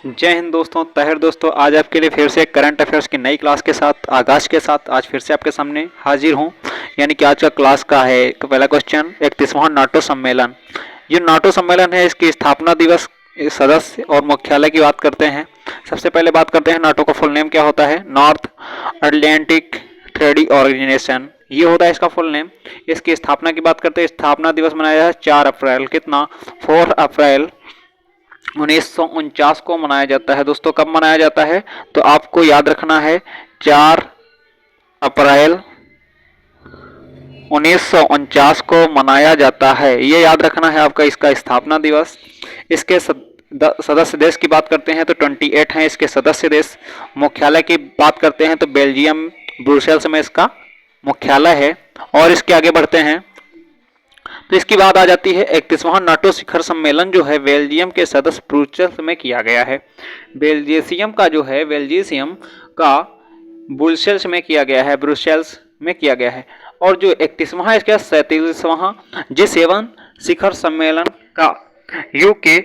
जय हिंद दोस्तों, ताहिर दोस्तों। आज आपके लिए फिर से करंट अफेयर्स की नई क्लास के साथ आगाज के साथ आज फिर से आपके सामने हाजिर हूं। यानी कि आज का क्लास का है पहला क्वेश्चन, 31वां नाटो सम्मेलन। ये नाटो सम्मेलन है, इसकी स्थापना दिवस, सदस्य और मुख्यालय की बात करते हैं। सबसे पहले बात करते हैं नाटो का फुल नेम क्या होता है। नॉर्थ अटलांटिक ट्रेडी ऑर्गेनाइजेशन, ये होता है इसका फुल नेम। इसकी स्थापना की बात करते हैं, स्थापना दिवस मनाया जाता है 4 अप्रैल, कितना 4 अप्रैल 1949 को मनाया जाता है। दोस्तों कब मनाया जाता है, तो आपको याद रखना है 4 अप्रैल 1949 को मनाया जाता है। ये याद रखना है आपका इसका स्थापना दिवस। इसके सदस्य देश की बात करते हैं तो 28 हैं इसके सदस्य देश। मुख्यालय की बात करते हैं तो बेल्जियम ब्रुसेल्स में इसका मुख्यालय है। और इसके आगे बढ़ते हैं तो इसकी बात आ जाती है 31वां नाटो शिखर सम्मेलन जो है बेल्जियम के सदस्य ब्रुसेल्स में किया गया है। बेल्जियम का जो है बेल्जियम का ब्रुसेल्स में किया गया है, ब्रुसेल्स में किया गया है। और जो 31वां इसका 37वां G7 शिखर सम्मेलन का यूके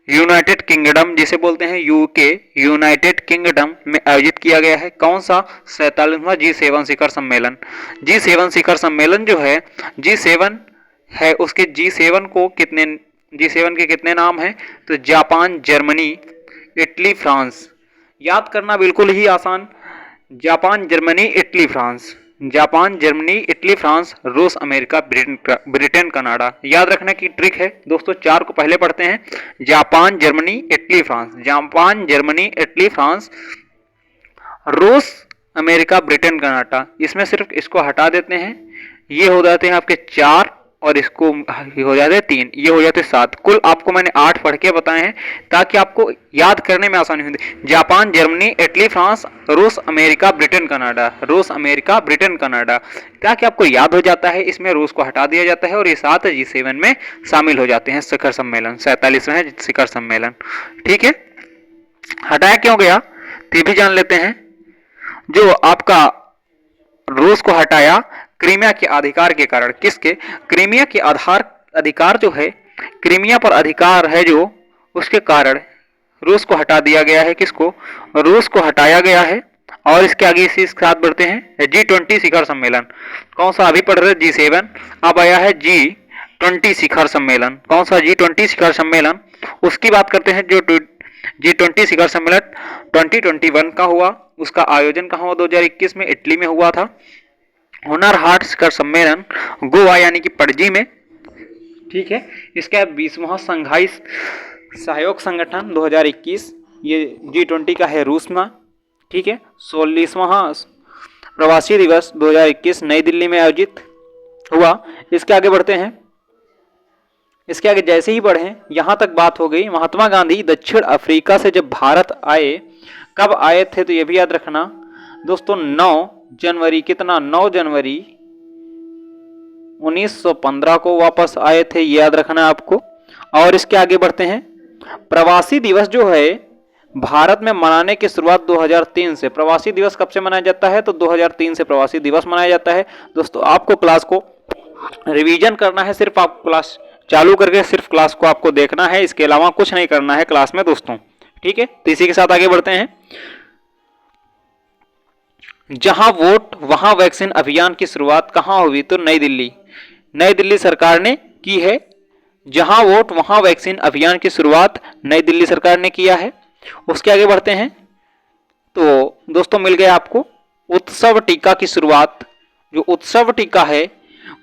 यूनाइटेड किंगडम जिसे बोलते हैं यूके यूनाइटेड किंगडम में आयोजित किया गया है। कौन सा 47वां G7 शिखर सम्मेलन। G7 शिखर सम्मेलन जो है G7 है, उसके G7 को कितने G7 के कितने नाम हैं, तो जापान, जर्मनी, इटली, फ्रांस। याद करना बिल्कुल ही आसान, Japan, Germany, Italy, France. Japan, Germany, Italy, France, रूस, अमेरिका, ब्रिटेन, कनाडा। याद रखने की ट्रिक है दोस्तों, 4 को पहले पढ़ते हैं। Japan, Germany, Italy, France. Japan, Germany, Italy, France, रूस, अमेरिका, ब्रिटेन, कनाडा। इसमें सिर्फ इसको हटा देते हैं, ये हो जाते हैं आपके 4 और इसको हो जाते हैं 3, ये हो जाते 7। कुल आपको मैंने 8 पढ़ के बताए हैं ताकि आपको याद करने में आसानी होती। जापान, जर्मनी, इटली, फ्रांस, रूस, अमेरिका, ब्रिटेन, कनाडा। रूस, अमेरिका, ब्रिटेन, कनाडा, ताकि आपको याद हो जाता है। इसमें रूस को हटा दिया जाता है और ये 7 G7 में शामिल हो जाते हैं शिखर सम्मेलन, 47वें शिखर सम्मेलन। ठीक है, हटाया क्यों गया तो भी जान लेते हैं। जो आपका रूस को हटाया क्रीमिया के अधिकार के कारण। किसके, क्रीमिया के अधिकार जो है, क्रीमिया पर अधिकार है जो, उसके कारण रूस को हटा दिया गया है। किसको, रूस को हटाया गया है। और इसके आगे इसी साथ बढ़ते हैं G20 शिखर सम्मेलन। कौन सा अभी पढ़ रहे G7, अब आया है G20 शिखर सम्मेलन। कौन सा G20 शिखर सम्मेलन, उसकी बात करते हैं। जो G20 शिखर सम्मेलन 2021 का हुआ, उसका आयोजन कहाँ हुआ, 2021 में इटली में हुआ था। हुनर हाट शिखर सम्मेलन गोवा यानी कि पणजी में। ठीक है, इसका 20वां संघाई सहयोग संगठन 2021, ये G20 का है रूस में। ठीक है, 46वां प्रवासी दिवस 2021 नई दिल्ली में आयोजित हुआ। इसके आगे बढ़ते हैं, इसके आगे जैसे ही बढ़े यहां तक बात हो गई महात्मा गांधी दक्षिण अफ्रीका से जब भारत आए, कब आए थे, तो ये भी याद रखना दोस्तों 9 जनवरी, कितना 9 जनवरी 1915 को वापस आए थे, ये याद रखना है आपको। और इसके आगे बढ़ते हैं, प्रवासी दिवस जो है भारत में मनाने की शुरुआत 2003 से। प्रवासी दिवस कब से मनाया जाता है, तो 2003 से प्रवासी दिवस मनाया जाता है। दोस्तों आपको क्लास को रिवीजन करना है, सिर्फ आप क्लास चालू करके सिर्फ क्लास को आपको देखना है, इसके अलावा कुछ नहीं करना है क्लास में दोस्तों। ठीक है, तो इसी के साथ आगे बढ़ते हैं। जहां वोट वहां वैक्सीन अभियान की शुरुआत कहां हुई, तो नई दिल्ली, नई दिल्ली सरकार ने की है। जहां वोट वहां वैक्सीन अभियान की शुरुआत नई दिल्ली सरकार ने किया है। उसके आगे बढ़ते हैं तो दोस्तों मिल गया आपको उत्सव टीका की शुरुआत। जो उत्सव टीका है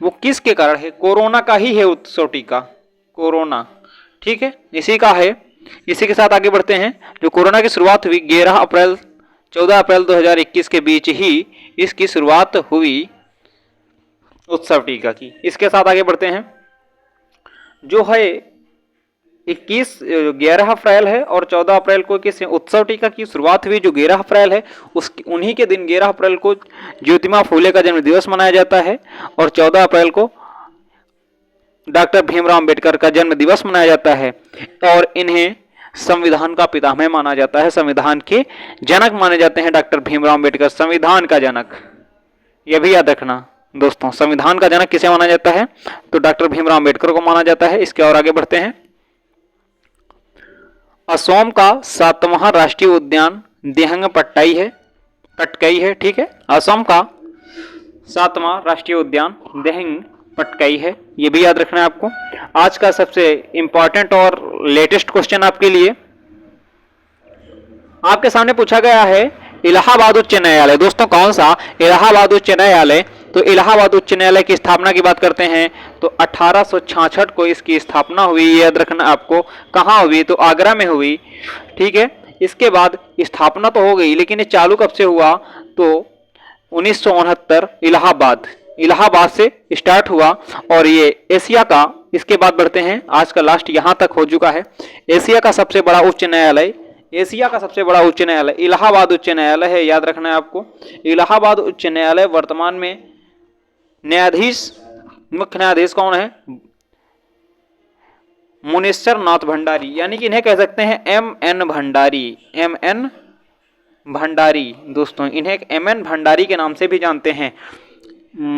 वो किसके कारण है, कोरोना का ही है उत्सव टीका, कोरोना। ठीक है, इसी का है। इसी के साथ आगे बढ़ते हैं, जो कोरोना की शुरुआत हुई 14 अप्रैल 2021 के बीच ही इसकी शुरुआत हुई उत्सव टीका की। इसके साथ आगे बढ़ते हैं, जो है 11 अप्रैल है और 14 अप्रैल को किस उत्सव टीका की शुरुआत हुई। जो 11 अप्रैल है उन्हीं के दिन 11 अप्रैल को ज्योतिबा फूले का जन्म दिवस मनाया जाता है और 14 अप्रैल को डॉक्टर भीमराव अंबेडकर का जन्म दिवस मनाया जाता है। और इन्हें संविधान का पितामह माना जाता है, संविधान के जनक माने जाते हैं डॉक्टर भीमराव अंबेडकर, संविधान का जनक। यह भी याद रखना दोस्तों, संविधान का जनक किसे माना जाता है, तो डॉक्टर भीमराव अंबेडकर को माना जाता है। इसके और आगे बढ़ते हैं, असम का 7वां राष्ट्रीय उद्यान दिहंग पटकाई है। ठीक है, असम का 7वां राष्ट्रीय उद्यान दिहंग पटकाई है, ये भी याद रखना है आपको। आज का सबसे इंपॉर्टेंट और लेटेस्ट क्वेश्चन आपके लिए, आपके सामने पूछा गया है इलाहाबाद उच्च न्यायालय। दोस्तों कौन सा? इलाहाबाद उच्च न्यायालय। तो इलाहाबाद उच्च न्यायालय की स्थापना की बात करते हैं तो 1866 को इसकी स्थापना हुई, याद रखना आपको। कहाँ हुई? तो आगरा में हुई। ठीक है, इसके बाद स्थापना तो हो गई, लेकिन ये चालू कब से हुआ? तो 1969 इलाहाबाद से स्टार्ट हुआ, और ये एशिया का, इसके बाद बढ़ते हैं, आज का लास्ट यहां तक हो चुका है। एशिया का सबसे बड़ा उच्च न्यायालय, एशिया का सबसे बड़ा उच्च न्यायालय इलाहाबाद उच्च न्यायालय है, याद रखना है आपको। इलाहाबाद उच्च न्यायालय वर्तमान में न्यायाधीश, मुख्य न्यायाधीश कौन है? मुनेश्वर नाथ भंडारी, यानी कि इन्हें कह सकते हैं M.N. भंडारी। M.N. भंडारी दोस्तों, इन्हें M.N. भंडारी के नाम से भी जानते हैं,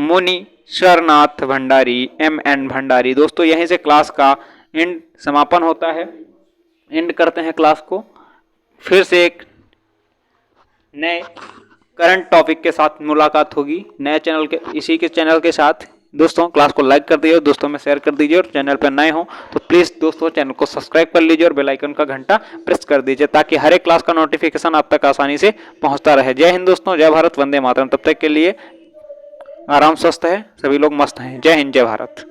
मुनीश्वरनाथ भंडारी, M.N. भंडारी। दोस्तों यहीं से क्लास का एंड समापन होता है, एंड करते हैं क्लास को। फिर से एक नए करंट टॉपिक के साथ मुलाकात होगी, नए चैनल के, इसी के चैनल के साथ। दोस्तों क्लास को लाइक कर दीजिए, दोस्तों में शेयर कर दीजिए, और चैनल पर नए हो तो प्लीज़ दोस्तों चैनल को सब्सक्राइब कर लीजिए और बेल आइकन का घंटा प्रेस कर दीजिए, ताकि हर एक क्लास का नोटिफिकेशन आप तक आसानी से पहुंचता रहे। जय हिंद दोस्तों, जय भारत, वंदे मातरम। तब तक के लिए आराम, स्वस्थ है, सभी लोग मस्त हैं। जय हिंद, जय भारत।